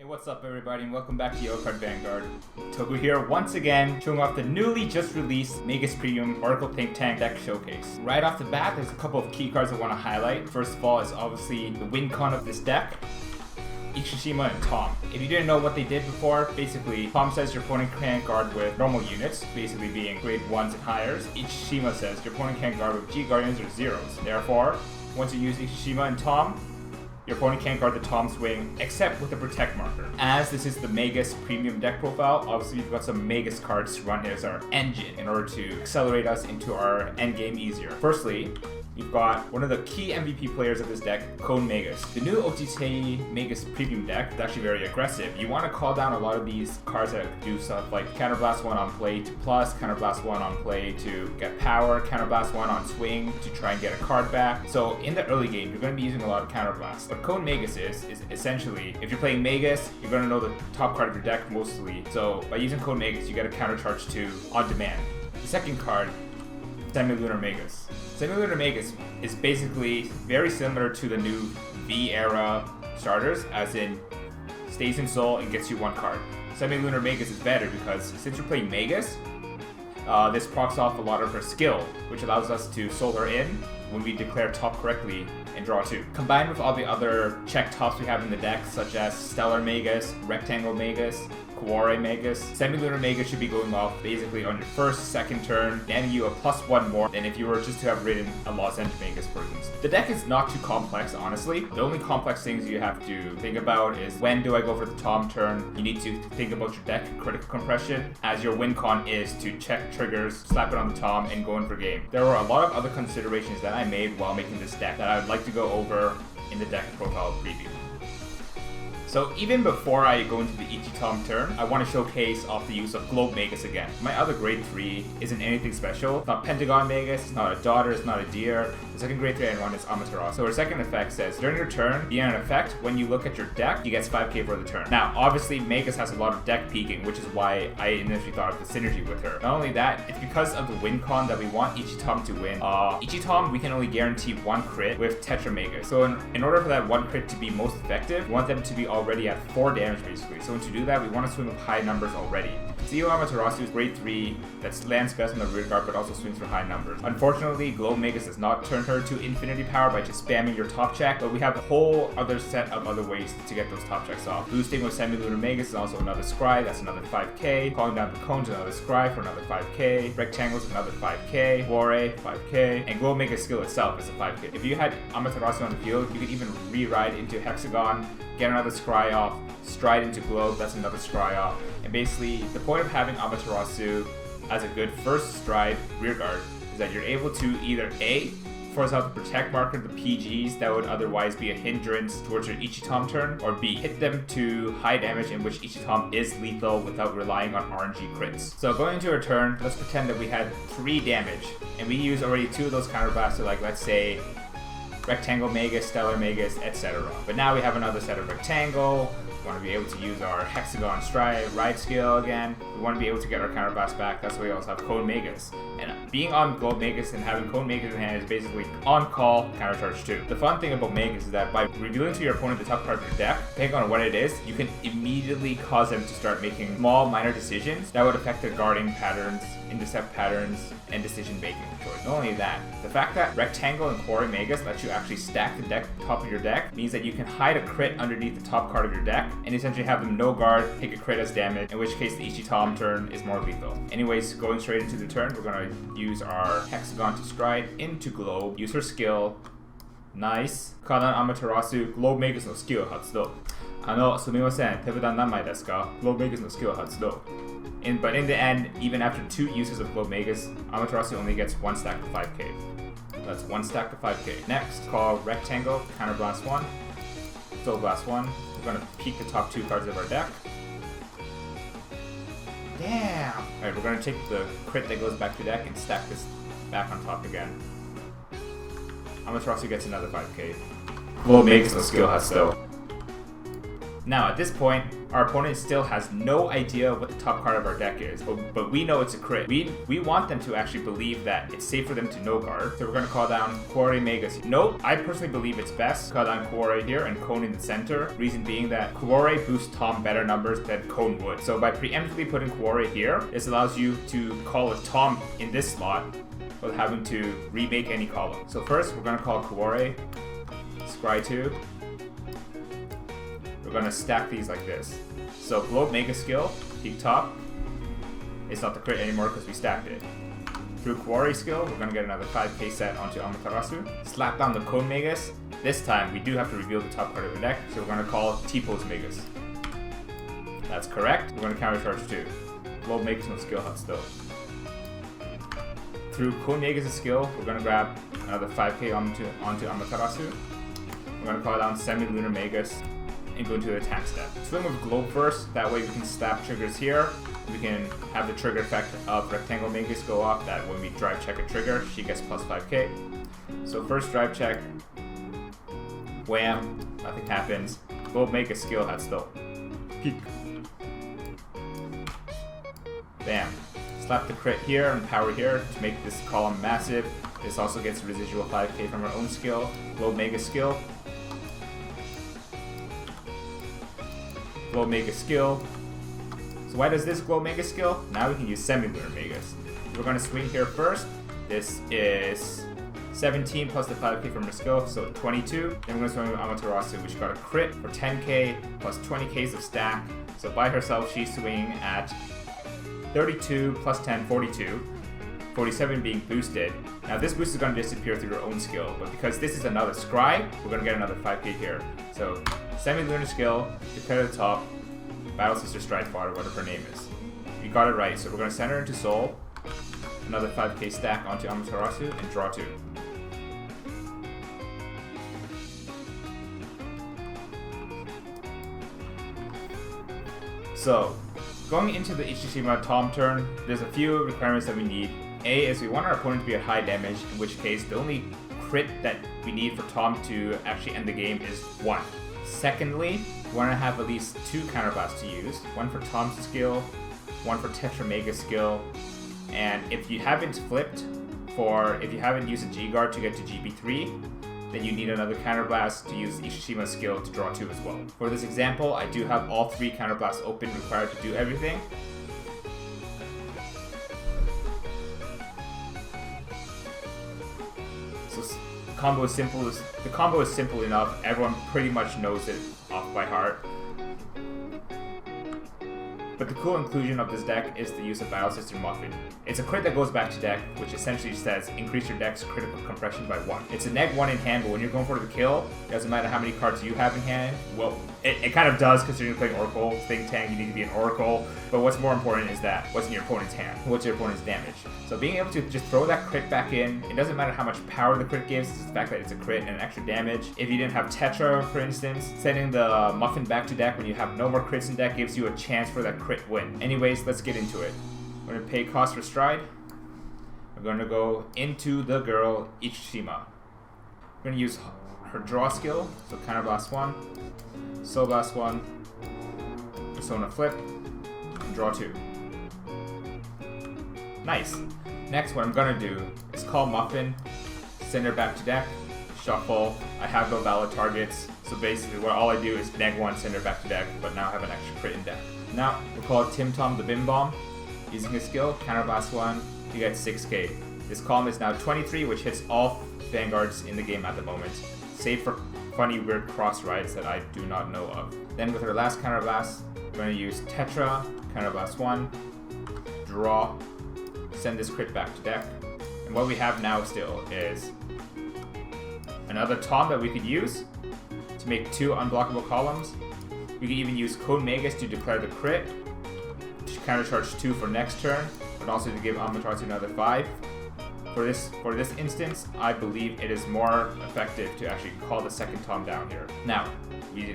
Hey, what's up everybody, and welcome back to YellowCard Vanguard. Toku here once again, showing off the newly just released Magus Premium Oracle Think Tank Deck Showcase. Right off the bat, there's a couple of key cards I want to highlight. First of all is obviously the win con of this deck, Ikishima and Tom. If you didn't know what they did before, basically Tom says your opponent can't guard with normal units, basically being grade 1s and higher. Ikishima says your opponent can't guard with G Guardians or zeros. Therefore, once you use Ikishima and Tom, your opponent can't guard the Tom swing except with the protect marker. As this is the Magus premium deck profile, obviously we've got some Magus cards to run as our engine in order to accelerate us into our endgame easier. Firstly, you've got one of the key MVP players of this deck, Cone Magus. The new OTT Magus premium deck is actually very aggressive. You want to call down a lot of these cards that do stuff like Counterblast 1 on play to plus, Counterblast 1 on play to get power, Counterblast 1 on swing to try and get a card back. So in the early game, you're going to be using a lot of Counterblast. What Cone Magus is essentially, if you're playing Magus, you're going to know the top card of your deck mostly. So by using Cone Magus, you get a counter charge 2 on demand. The second card, Semi-Lunar Magus. Semi-Lunar Magus is basically very similar to the new V-era starters, as in stays in Soul and gets you one card. Semi-Lunar Magus is better because since you're playing Magus, this procs off a lot of her skill, which allows us to Soul her in when we declare top correctly and draw 2. Combined with all the other check tops we have in the deck, such as Stellar Magus, Rectangle Magus, Kawaii Magus, Semi-Lunar Magus should be going off basically on your first, second turn, adding you a +1 more than if you were just to have ridden a Lozenge Magus, for instance. The deck is not too complex, honestly. The only complex things you have to think about is when do I go for the Tom turn? You need to think about your deck critical compression, as your win con is to check triggers, slap it on the Tom, and go in for game. There were a lot of other considerations that I made while making this deck that I would like to go over in the deck profile preview. So even before I go into the Ichi-Tom turn, I want to showcase off the use of Globe Magus again. My other grade 3 isn't anything special. It's not Pentagon Magus, it's not a daughter, it's not a deer. The second grade 3 I run is Amaterasu. So her second effect says, during your turn, be an effect, when you look at your deck, you get 5k for the turn. Now, obviously, Magus has a lot of deck peeking, which is why I initially thought of the synergy with her. Not only that, it's because of the win con that we want Ichi-Tom to win. Ichi-Tom, we can only guarantee 1 crit with Tetra Magus. So in order for that 1 crit to be most effective, we want them to be already at 4 damage basically. So to do that, we want to swing with high numbers already. CEO Amaterasu is grade 3 that lands best on the rear guard but also swings for high numbers. Unfortunately, Globe Magus does not turn her to infinity power by just spamming your top check, but we have a whole other set of other ways to get those top checks off. Boosting with Semi-Lunar Magus is also another scry, that's another 5k. Calling down the cones is another scry for another 5k. Rectangles another 5k. Ware 5k. And Globe Magus skill itself is a 5k. If you had Amaterasu on the field, you could even re-ride into Hexagon, get another scry off, stride into Globe, that's another scry off. And basically, the point of having Amaterasu as a good first stride rear guard is that you're able to either A, force out the protect marker, the PGs that would otherwise be a hindrance towards your Ichi-Tom turn, or B, hit them to high damage in which Ichi-Tom is lethal without relying on RNG crits. So going into our turn, let's pretend that we had 3 damage, and we use already 2 of those counterblasts, so like let's say Rectangle Magus, Stellar Magus, etc. But now we have another set of Rectangle. We want to be able to use our Hexagon Stride ride skill again. We want to be able to get our counterblast back. That's why we also have Cone Magus. And being on Globe Magus and having Cone Magus in hand is basically on call counter charge 2. The fun thing about Magus is that by revealing to your opponent the top card of your deck, depending on what it is, you can immediately cause them to start making small minor decisions that would affect their guarding patterns, intercept patterns, and decision making choice. Not only that, the fact that Rectangle and Quarry Magus let you actually stack the deck top of your deck means that you can hide a crit underneath the top card of your deck and essentially have them no guard, take a crit as damage, in which case the Ichi-Tom turn is more lethal. Anyways, going straight into the turn, we're going to use our Hexagon to stride into Globe, use her skill, nice, Kanan Amaterasu, Globe Magus no スキル発動。すみません、手札何枚ですか? Globe Magus no スキル発動。But in the end, even after 2 uses of Globe Magus, Amaterasu only gets 1 stack to 5k. That's 1 stack to 5k. Next, call Rectangle, Counterblast 1, Soul Blast 1. We're going to peek the top 2 cards of our deck. Damn! Alright, we're going to take the crit that goes back to deck and stack this back on top again. Amaterasu gets another 5k. Globe Magus no スキル発動. Now at this point, our opponent still has no idea what the top card of our deck is, but we know it's a crit. We want them to actually believe that it's safe for them to no guard, so we're going to call down Kuwari Magus. Note, I personally believe it's best to call down Kuwari here and Cone in the center, reason being that Kuwari boosts Tom better numbers than Cone would. So by preemptively putting Kuwari here, this allows you to call a Tom in this slot without having to remake any column. So first, we're going to call Kuwari, Scry 2. We're going to stack these like this. So Globe Mega Skill, peak top. It's not the crit anymore because we stacked it. Through Kuwari skill, we're going to get another 5k set onto Amaterasu. Slap down the Cone Magus. This time, we do have to reveal the top card of the deck, so we're going to call T-Pose Magus. That's correct. We're going to countercharge 2. Globe Magus no skill Hatsudo. Through Cone Magus' skill, we're going to grab another 5k onto Amaterasu. We're going to call down Semi-Lunar Magus and go into the attack step. Swing with Globe first, that way we can slap triggers here. We can have the trigger effect of Rectangle Magus go off, that when we drive check a trigger, she gets plus 5k. So first drive check, wham, nothing happens. Globe Magus skill Hatsudo. Peek. Bam. Slap the crit here and power here to make this column massive. This also gets a residual 5k from our own skill. Globe Magus skill. Globe Magus skill. So why does this Globe Magus skill? Now we can use Semi-Lunar Magus. We're going to swing here first. This is 17 plus the 5k from her skill, so 22. Then we're going to swing with Amaterasu, which got a crit for 10k plus 20k's of stack. So by herself, she's swinging at 32 plus 10, 42. 47 being boosted. Now this boost is going to disappear through her own skill, but because this is another Scry, we're going to get another 5k here. So Semi-Lunar skill, declare the top, Battle Sister Stridefather, whatever her name is. We got it right, so we're going to send her into Soul, another 5k stack onto Amaterasu, and draw 2. So, going into the Ichishima Tom turn, there's a few requirements that we need. A is we want our opponent to be at high damage, in which case the only crit that we need for Tom to actually end the game is 1. Secondly, we want to have at least 2 counterblasts to use. One for Tom's skill, one for Tetra Mega skill, and if you haven't used a G-Guard to get to GB3, then you need another counterblast to use Ishishima's skill to draw 2 as well. For this example, I do have all 3 counterblasts open required to do everything. So the combo is simple enough. Everyone pretty much knows it off by heart. But the cool inclusion of this deck is the use of Battle Sister Muffin. It's a crit that goes back to deck, which essentially says increase your deck's critical compression by 1. It's a -1 in hand, but when you're going for the kill, it doesn't matter how many cards you have in hand. Well, it kind of does considering you're playing Oracle. Think Tank, you need to be an Oracle. But what's more important is that what's in your opponent's hand? What's your opponent's damage? So being able to just throw that crit back in, it doesn't matter how much power the crit gives, it's the fact that it's a crit and extra damage. If you didn't have Tetra, for instance, sending the Muffin back to deck when you have no more crits in deck gives you a chance for that crit win. Anyways, let's get into it. We're going to pay cost for Stride. We're going to go into the girl Ichishima. We're going to use her draw skill, so Counterblast 1, Soul Blast 1, Persona Flip, and draw 2. Nice. Next, what I'm going to do is call Muffin, send her back to deck, shuffle. I have no valid targets, so basically what all I do is -1, send her back to deck, but now I have an extra crit in deck. Now, we'll call Tim Tom the Bim Bomb. Using his skill, Counterblast 1, you get 6k. This column is now 23, which hits all Vanguards in the game at the moment, save for funny weird cross rides that I do not know of. Then with her last Counterblast, we're going to use Tetra, Counterblast 1, draw, send this crit back to deck. And what we have now still is another Tom that we could use to make 2 unblockable columns. We could even use Cone Magus to declare the crit, to countercharge 2 for next turn, but also to give Amaterasu another 5. For this instance, I believe it is more effective to actually call the second Tom down here. Now,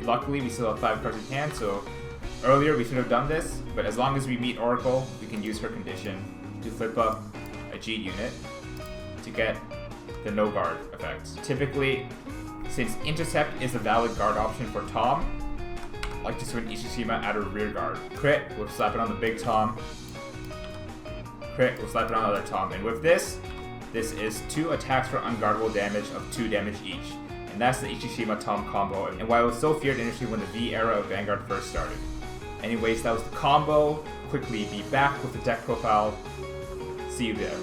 luckily we still have 5 cards in hand, so earlier we should have done this, but as long as we meet Oracle, we can use her condition to flip up a G unit to get the no guard effects. Typically, since Intercept is a valid guard option for Tom, like to swing Ishishima at her rear guard. Crit, we'll slap it on the big Tom. Crit, we'll slap it on the other Tom. And with this is 2 attacks for unguardable damage of 2 damage each. And that's the Ishishima Tom combo, and why it was so feared initially when the V era of Vanguard first started. Anyways, that was the combo. Quickly be back with the deck profile. See you there.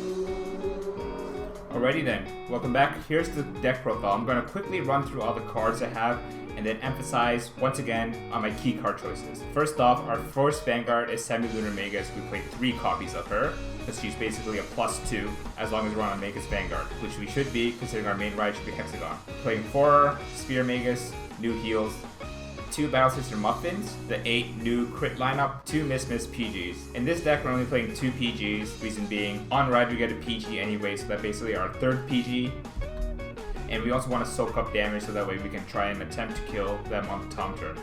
Alrighty then, welcome back. Here's the deck profile. I'm going to quickly run through all the cards I have and then emphasize once again on my key card choices. First off, our first Vanguard is Semi-Lunar Magus. We played 3 copies of her, because she's basically a +2 as long as we're on a Magus Vanguard, which we should be considering our main ride should be Hexagon. Playing 4 Spear Magus, new heals, 2 Battle Sister Muffins, the 8 new crit lineup, 2 Miss PGs. In this deck, we're only playing 2 PGs, reason being, on ride we get a PG anyway, so that basically our 3rd PG. And we also want to soak up damage so that way we can try and attempt to kill them on the Tom turn.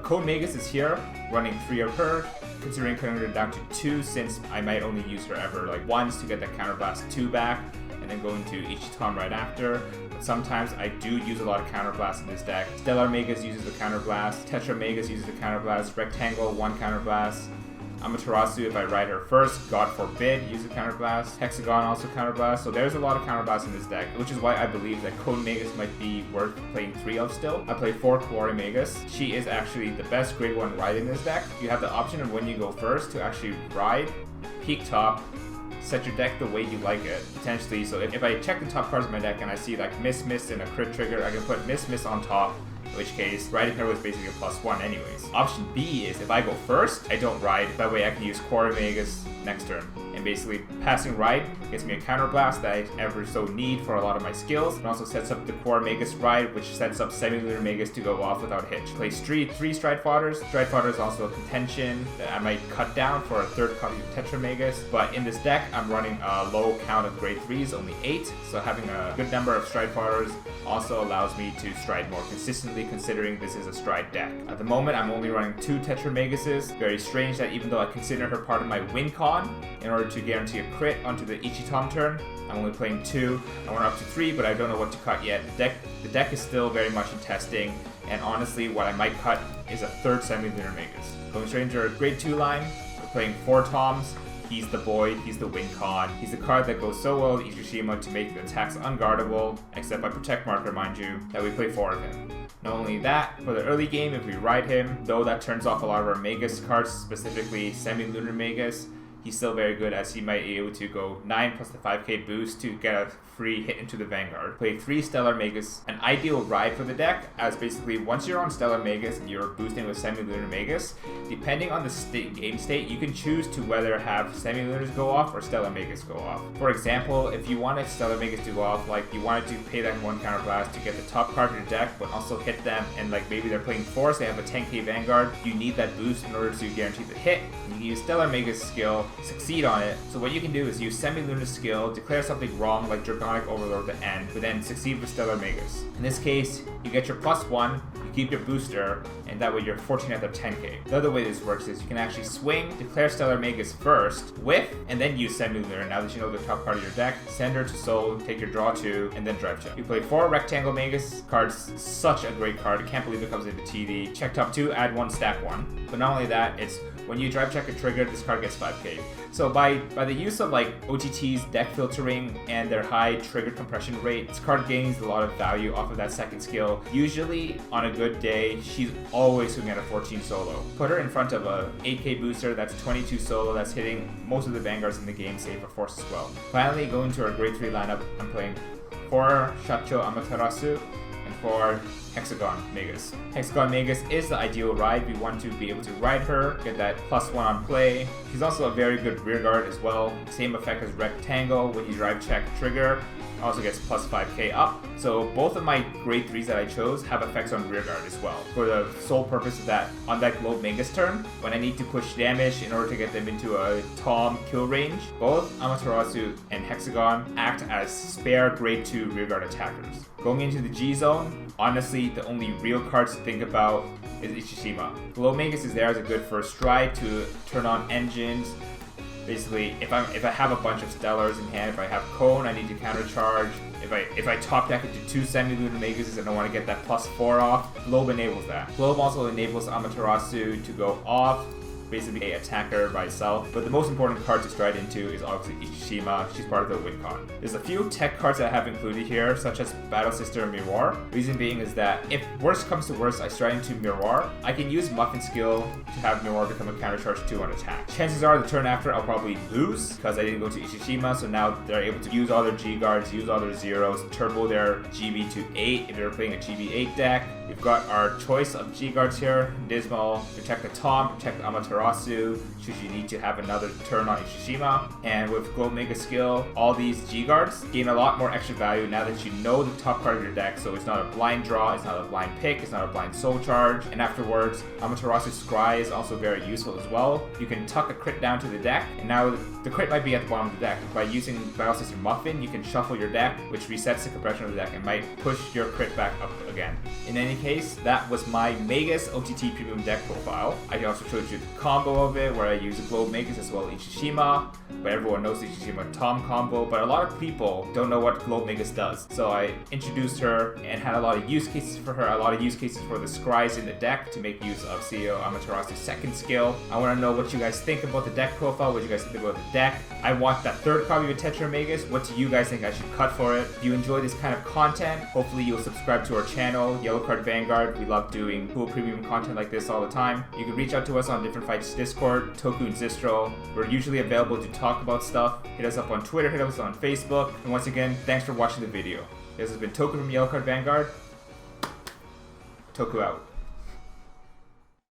Code Magus is here, running 3 of her, considering cutting her down to 2 since I might only use her ever like once to get that Counterblast 2 back, and then go into each Tom right after. But sometimes I do use a lot of Counterblast in this deck. Stellar Magus uses the Counterblast, Tetra Magus uses the Counterblast, Rectangle 1 Counterblast, Amaterasu, if I ride her first, God forbid, use a Counterblast. Hexagon also Counterblast, so there's a lot of Counterblasts in this deck, which is why I believe that Code Magus might be worth playing 3 of still. I play 4 Quarry Magus. She is actually the best grade 1 ride in this deck. You have the option of when you go first to actually ride, peak top, set your deck the way you like it, potentially. So if I check the top cards of my deck and I see like Miss and a crit trigger, I can put Miss on top, in which case riding her was basically a +1 anyways. Option B is if I go first, I don't ride. That way I can use Quarry Magus next turn. And basically passing ride gets me a Counterblast that I ever so need for a lot of my skills. It also sets up the Quarry Magus ride, which sets up Semi-Lunar Magus to go off without hitch. Play 3 Stride Fodders. Stride Fodder is also a contention that I might cut down for a 3rd copy of Tetra Magus. But in this deck, I'm running a low count of grade 3s, only 8. So having a good number of Stride Fodders also allows me to stride more consistently, considering this is a stride deck. At the moment, I'm only running 2 Tetra Maguses. Very strange that even though I consider her part of my win con, in order to guarantee a crit onto the Ichitom turn, I'm only playing 2. I want up to 3, but I don't know what to cut yet. The deck is still very much in testing, and honestly, what I might cut is a 3rd Semi-Lunar Magus. Going straight into our grade 2 line, we're playing 4 Toms. He's the boy, he's the win con. He's the card that goes so well with Ishishima to make the attacks unguardable, except by Protect Marker, mind you, that we play 4 of him. Not only that, for the early game, if we ride him, though that turns off a lot of our Magus cards, specifically Semi-Lunar Magus, he's still very good as he might be able to go 9 plus the 5k boost to get a free hit into the Vanguard. Play 3 Stellar Magus, an ideal ride for the deck, as basically once you're on Stellar Magus and you're boosting with Semi-Lunar Magus, depending on the game state, you can choose to whether have Semi-Lunars go off or Stellar Magus go off. For example, if you wanted Stellar Magus to go off, like you wanted to pay that 1 Counterblast to get the top card of your deck, but also hit them, and like maybe they're playing 4, so they have a 10k Vanguard, you need that boost in order to guarantee the hit. You can use Stellar Magus skill, succeed on it. So what you can do is use Semi-Lunar skill, declare something wrong like Draconic Overlord at the end, but then succeed with Stellar Magus. In this case, you get your +1, you keep your booster, and that way you're 14 out of 10k. The other way this works is you can actually swing, declare Stellar Magus first, whiff, and then use Semi-Lunar. Now that you know the top card of your deck, send her to Soul, take your draw 2, and then drive check. You play 4 Rectangle Magus. Card's such a great card. I can't believe it comes into TD. Check top 2, add 1, stack 1. But not only that, it's when you drive check a trigger, this card gets 5k. So by the use of like OTT's deck filtering and their high trigger compression rate, this card gains a lot of value off of that 2nd skill. Usually on a good day, she's always swinging at a 14 solo. Put her in front of a 8k booster, that's 22 solo, that's hitting most of the Vanguards in the game, save for Force as well. Finally, going to our grade 3 lineup, I'm playing 4 Shacho Amaterasu and 4 Hexagon Magus. Hexagon Magus is the ideal ride. We want to be able to ride her, get that +1 on play. She's also a very good rear guard as well. Same effect as Rectangle when you drive check trigger. Also gets +5k up. So both of my grade 3s that I chose have effects on rear guard as well. For the sole purpose of that, on that Globe Magus turn, when I need to push damage in order to get them into a Tom kill range, both Amaterasu and Hexagon act as spare grade 2 rear guard attackers. Going into the G zone, honestly, the only real cards to think about is Ishishima. Globe Magus is there as a good first stride to turn on engines. Basically, if I have a bunch of Stellars in hand, if I have Cone, I need to countercharge. if I top deck into 2 semi-lunar Maguses and I want to get that +4 off, Globe enables that. Globe also enables Amaterasu to go off, basically a attacker by itself. But the most important card to stride into is obviously Ishishima. She's part of the win con. There's a few tech cards that I have included here, such as Battle Sister and Miroir. Reason being is that if worst comes to worst, I stride into Miroir, I can use Muffin skill to have Miroir become a counter charge 2 on attack. Chances are the turn after I'll probably lose because I didn't go to Ishishima, so now they're able to use all their G guards, use all their zeros, turbo their GB to 8 if they're playing a GB 8 deck. We've got our choice of G guards here: Dismal, protect the Tom, protect the Amaterasu, should you need to have another turn on Ishishima. And with Globe Mega skill, all these G guards gain a lot more extra value now that you know the top card of your deck, so it's not a blind draw, it's not a blind pick, it's not a blind soul charge. And afterwards, Amaterasu's Scry is also very useful as well. You can tuck a crit down to the deck, and now the crit might be at the bottom of the deck. By using Battle Sister Muffin, you can shuffle your deck, which resets the compression of the deck and might push your crit back up again. In any case, that was my Magus OTT Premium deck profile. I also showed you the combo of it, where I use a Globe Magus as well as Ishishima, but everyone knows the Ishishima Tom combo, but a lot of people don't know what Globe Magus does. So I introduced her and had a lot of use cases for her, a lot of use cases for the Scries in the deck to make use of CEO Amaterasu's second skill. I want to know what you guys think about the deck profile, what you guys think about the deck. I want that third copy of Tetra Magus. What do you guys think I should cut for it? If you enjoy this kind of content, hopefully you'll subscribe to our channel, YellowCard Vanguard. We love doing cool premium content like this all the time. You can reach out to us on Different Fights Discord, Toku and Zistro. We're usually available to talk about stuff. Hit us up on Twitter, hit us on Facebook. And once again, thanks for watching the video. This has been Toku from YellowCard Vanguard. Toku out.